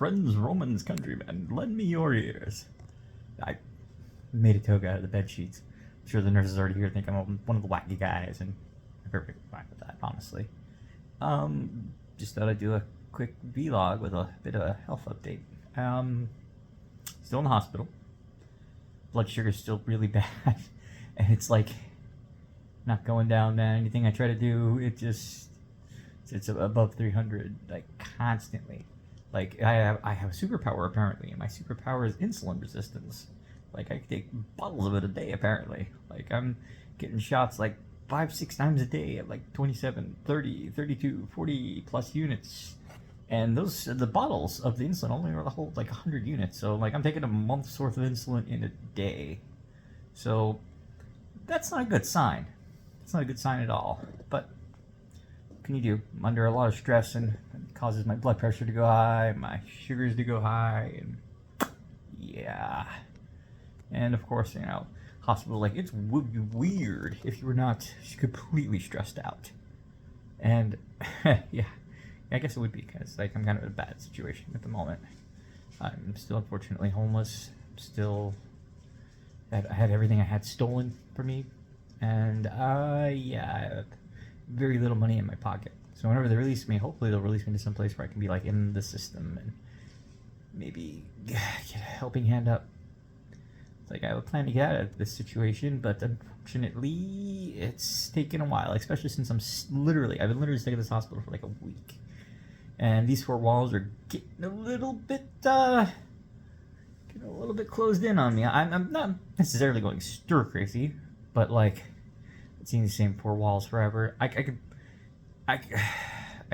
friends, Romans, countrymen, lend me your ears. I made a toga out of the bed sheets. I'm sure the nurses already here think I'm one of the wacky guys, and I'm perfectly fine with that, honestly. Just thought I'd do a quick vlog with a bit of a health update. Still in the hospital. Blood sugar's still really bad, and it's like not going down, man. Anything I try to do, it's above 300, like constantly. Like I have a superpower apparently, and my superpower is insulin resistance. Like I can take bottles of it a day apparently. Like I'm getting shots like 5-6 times a day at like 27, 30, 32, 40 plus units. And the bottles of the insulin only hold like 100 units. So like I'm taking a month's worth of insulin in a day. So that's not a good sign. It's not a good sign at all. But what can you do? I'm under a lot of stress, and it causes my blood pressure to go high, my sugars to go high, and yeah. And of course, hospital, like, it would be weird if you were not completely stressed out. And yeah, I guess it would be, because like I'm kind of in a bad situation at the moment. I'm still unfortunately homeless. I had everything I had stolen from me, and yeah, I have very little money in my pocket. So whenever they release me, hopefully they'll release me to some place where I can be like in the system and maybe get a helping hand up. Like, I have a plan to get out of this situation, but unfortunately, it's taken a while, especially since I've been literally stuck in this hospital for like a week. And these four walls are getting a little bit closed in on me. I'm not necessarily going stir crazy, but like, seeing the same four walls forever,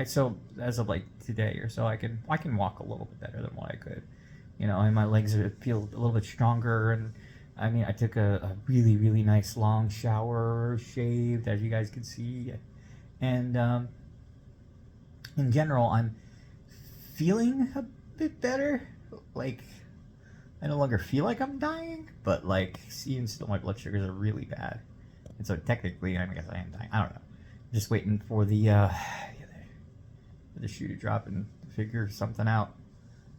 so as of like today or so, I can walk a little bit better than what I could, and my legs feel a little bit stronger. And I mean, I took a really, really nice long shower, shaved, as you guys can see, and in general, I'm feeling a bit better. Like, I no longer feel like I'm dying, but like, even still, my blood sugars are really bad, and so technically, I guess I am dying. I don't know. I'm just waiting for the shoe to drop and figure something out,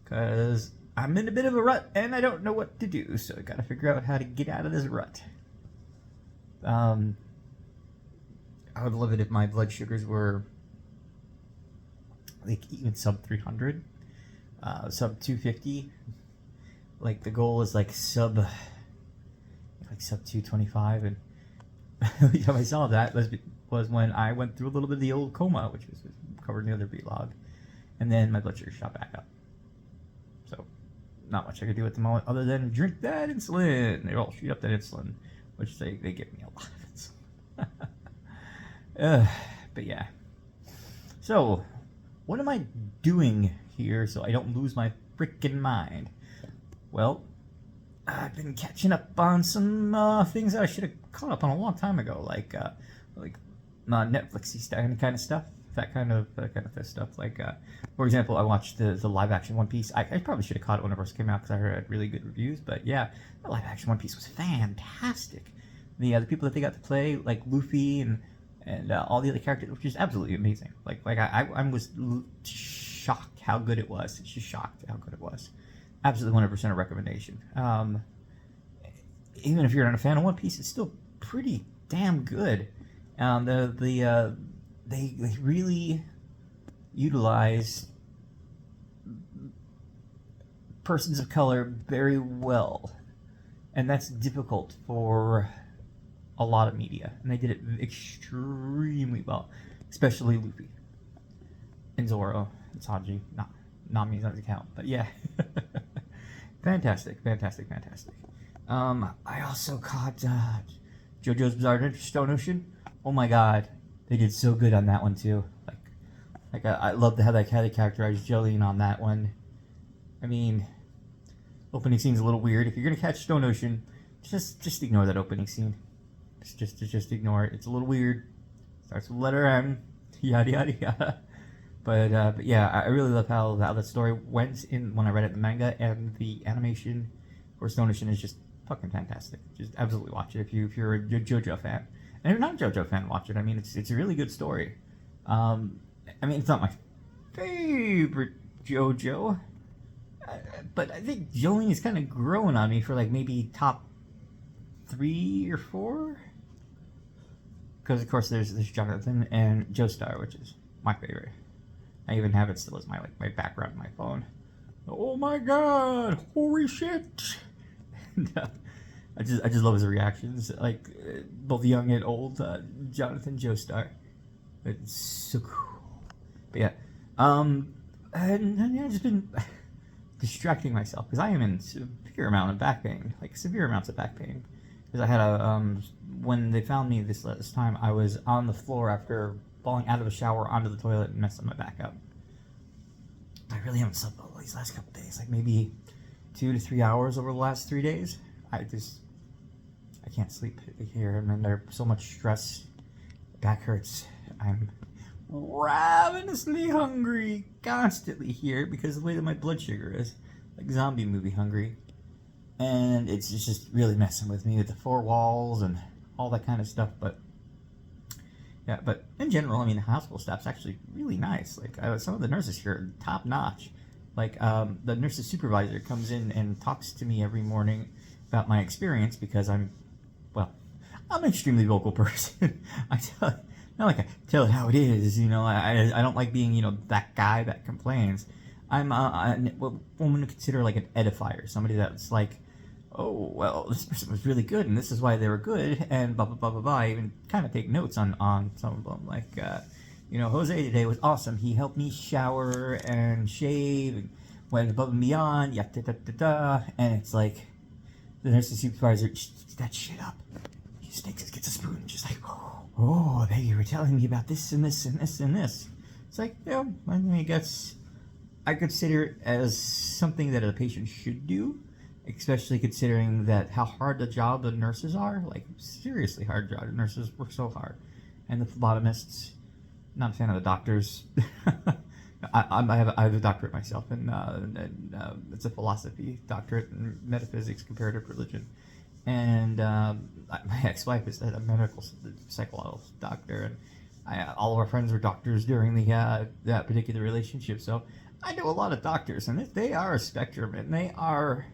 because I'm in a bit of a rut and I don't know what to do, so I gotta figure out how to get out of this rut. I would love it if my blood sugars were like even sub 300, sub 250. Like, the goal is like sub 225, and the time I saw that was when I went through a little bit of the old coma, which was covered in the other vlog, and then my blood sugar shot back up. So not much I could do at the moment other than drink that insulin. They all shoot up that insulin, which they give me a lot of insulin. But yeah. So what am I doing here so I don't lose my freaking mind? Well, I've been catching up on some things that I should have caught up on a long time ago, like Netflixy kind of stuff. That kind of stuff. Like, for example, I watched the live action One Piece. I probably should have caught it when it first came out, because I heard it had really good reviews. But yeah, the live action One Piece was fantastic. The people that they got to play, like Luffy and all the other characters, which is absolutely amazing. Like I was shocked how good it was. Just shocked how good it was. Absolutely 100% a recommendation. Even if you're not a fan of One Piece, it's still pretty damn good. They really utilize persons of color very well, and that's difficult for a lot of media, and they did it extremely well, especially Luffy and Zoro and Sanji. Nami's not to count, but yeah. Fantastic. I also caught JoJo's Bizarre Adventure Stone Ocean. Oh my god, they did so good on that one too. Like I love how they characterized Jolene on that one. I mean, opening scene's a little weird. If you're gonna catch Stone Ocean, just ignore that opening scene. Just ignore it. It's a little weird. Starts with letter M. Yada yada yada. But yeah, I really love how that story went in when I read it in the manga, and the animation for Stone Ocean is just fucking fantastic. Just absolutely watch it if you're a JoJo fan. And if you're not a JoJo fan, watch it. I mean, it's a really good story. I mean, it's not my favorite JoJo, but I think Jolene is kind of growing on me for like maybe top 3 or 4. Because of course there's Jonathan and Joestar, which is my favorite. I even have it still as my background on my phone. Oh my god! Holy shit! And, I just love his reactions, like both young and old. Jonathan Joestar, it's so cool. But yeah, and yeah, I've just been distracting myself because I am in severe amount of back pain, like severe amounts of back pain. Because I had when they found me this time, I was on the floor after falling out of a shower onto the toilet and messing my back up. I really haven't slept all these last couple days, like maybe 2 to 3 hours over the last 3 days. I can't sleep here, and then there's so much stress. Back hurts. I'm ravenously hungry constantly here because of the way that my blood sugar is, like zombie movie hungry. And it's just really messing with me with the 4 walls and all that kind of stuff. But yeah, but in general, I mean, the hospital staff's actually really nice. Like some of the nurses here are top notch. Like the nurse's supervisor comes in and talks to me every morning about my experience because I'm an extremely vocal person. Not like I tell it how it is, you know. I don't like being, you know, that guy that complains. I'm what women would consider like an edifier, somebody that's like, oh, well, this person was really good, and this is why they were good, and blah, blah, blah, blah, blah. I even kind of take notes on some of them. Like, you know, Jose today was awesome. He helped me shower and shave, and went above and beyond, and it's like, the nurse's supervisor, that shit up. He just gets a spoon, just like, oh, they were telling me about this, and this, and this, and this. It's like, yeah, I mean, I guess I consider it as something that a patient should do, especially considering that how hard the job the nurses are. Like, seriously hard job. The nurses work so hard. And the phlebotomists, not a fan of the doctors. I have a doctorate myself, and it's a philosophy doctorate in metaphysics, comparative religion. And my ex-wife is a medical psychological doctor, and all of our friends were doctors during that particular relationship. So I know a lot of doctors, and they are a spectrum, and they are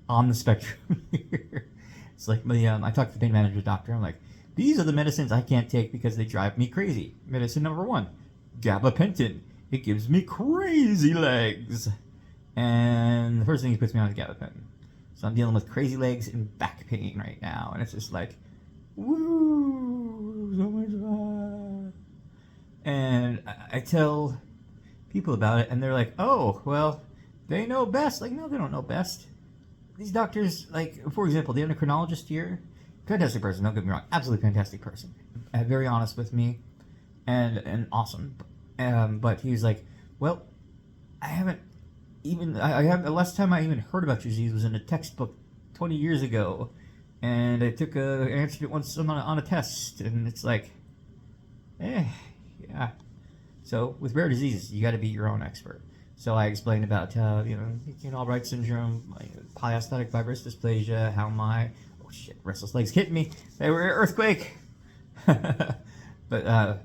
on the spectrum here. It's like I talked to the pain manager doctor. I'm like, these are the medicines I can't take because they drive me crazy. Medicine number 1, gabapentin. It gives me crazy legs. And the first thing he puts me on is gabapentin. So I'm dealing with crazy legs and back pain right now. And it's just like, woo, so much fun. And I tell people about it, and they're like, oh, well, they know best. Like, no, they don't know best. These doctors, like, for example, the endocrinologist here, fantastic person, don't get me wrong, absolutely fantastic person. Very honest with me, and awesome. But he was like, well, I have the last time I even heard about your disease was in a textbook 20 years ago, and I answered it once on a test, and it's like, yeah. So with rare diseases, you got to be your own expert. So I explained about McCune Albright syndrome, polyostotic fibrous dysplasia, how restless legs hit me. They were earthquake. But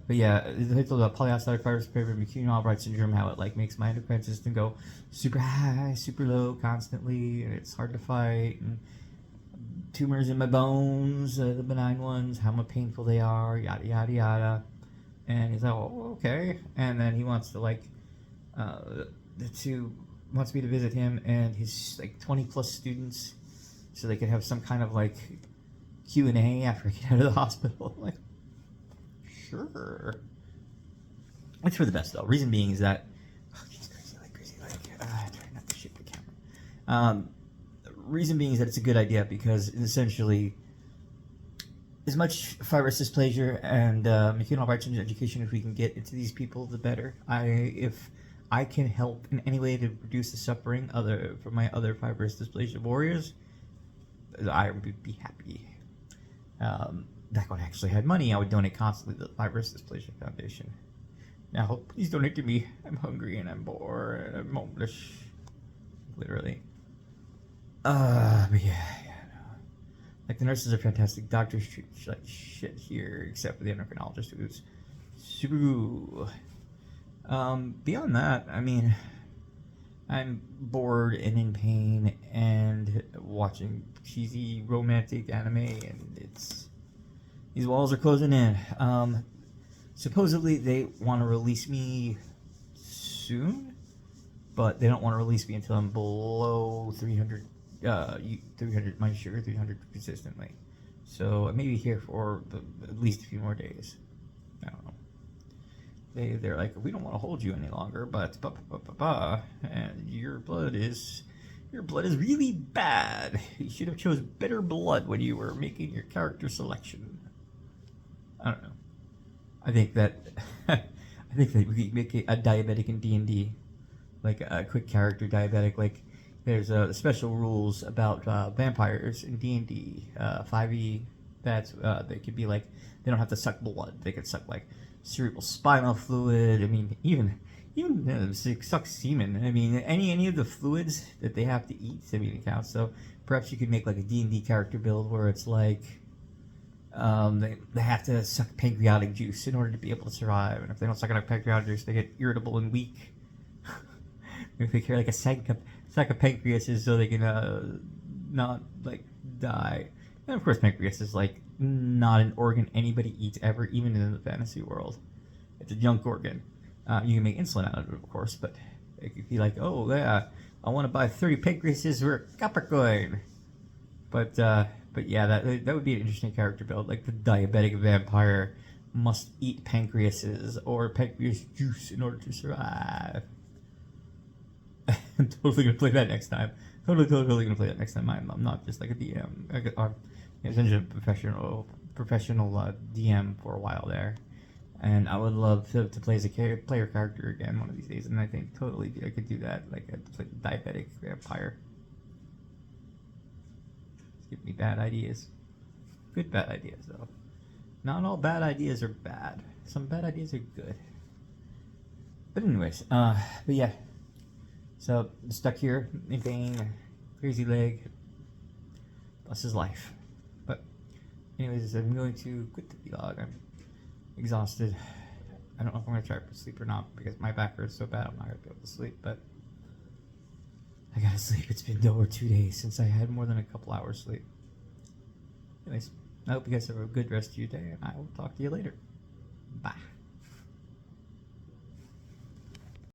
yeah, I told about polyostotic fibrous dysplasia, McCune Albright syndrome, how it makes my endocrine system go super high, super low constantly, and it's hard to fight. And tumors in my bones, the benign ones, how much painful they are, yada yada yada. And he's like, oh, okay. And then he wants to wants me to visit him and his 20 plus students, so they could have some kind of Q&A after I get out of the hospital. I'm like, sure. It's for the best though. Reason being is that crazy. Try not to shake the camera. Reason being is that it's a good idea because essentially, as much fibrous dysplasia and McCune Albright syndrome education as we can get into these people, the better. If I can help in any way to reduce the suffering for my other fibrous dysplasia warriors, I would be happy. Back when I actually had money, I would donate constantly to the Fibrous Dysplasia Foundation. Now, please donate to me. I'm hungry and I'm bored and I'm homeless. Literally. But yeah, no. The nurses are fantastic. Doctors treat like shit here, except for the endocrinologist, who's super cool. Beyond that, I mean, I'm bored and in pain and watching cheesy romantic anime, and these walls are closing in. Supposedly they want to release me soon, but they don't want to release me until I'm below 300, 300 my sugar, 300 consistently. So I may be here for at least a few more days. I don't know. They're like, we don't want to hold you any longer, but and your blood is really bad. You should have chose better blood when you were making your character selection. I don't know. I think that I think that we could make a diabetic in D&D, like a quick character diabetic. Like there's special rules about vampires in D&D 5e. That's they could be like, they don't have to suck blood. They could suck like cerebral spinal fluid. I mean, even suck semen. I mean, any of the fluids that they have to eat. I mean, it counts. So perhaps you could make like a D&D character build where it's like they have to suck pancreatic juice in order to be able to survive. And if they don't suck enough pancreatic juice, they get irritable and weak. If they carry like a sack of pancreases so they can not like die. And of course, pancreas is like not an organ anybody eats ever, even in the fantasy world. It's a junk organ. You can make insulin out of it, of course, but it could be like, oh yeah, I want to buy 30 pancreases for a Capricorn. But yeah, that would be an interesting character build. Like the diabetic vampire must eat pancreases or pancreas juice in order to survive. I'm totally gonna play that next time. Totally gonna play that next time. I'm not just like a DM. I'm essentially a professional DM for a while there, and I would love to play as a player character again one of these days. And I think totally I could do that. Like a diabetic vampire. Give me bad ideas. Good bad ideas though. Not all bad ideas are bad. Some bad ideas are good. But anyways, but yeah. So stuck here in pain, crazy leg. Bless his life. But anyways, I'm going to quit the vlog. I'm exhausted. I don't know if I'm gonna try to sleep or not because my back hurts so bad I'm not gonna be able to sleep, but I gotta sleep. It's been over 2 days since I had more than a couple hours sleep. Anyways, I hope you guys have a good rest of your day, and I will talk to you later. Bye.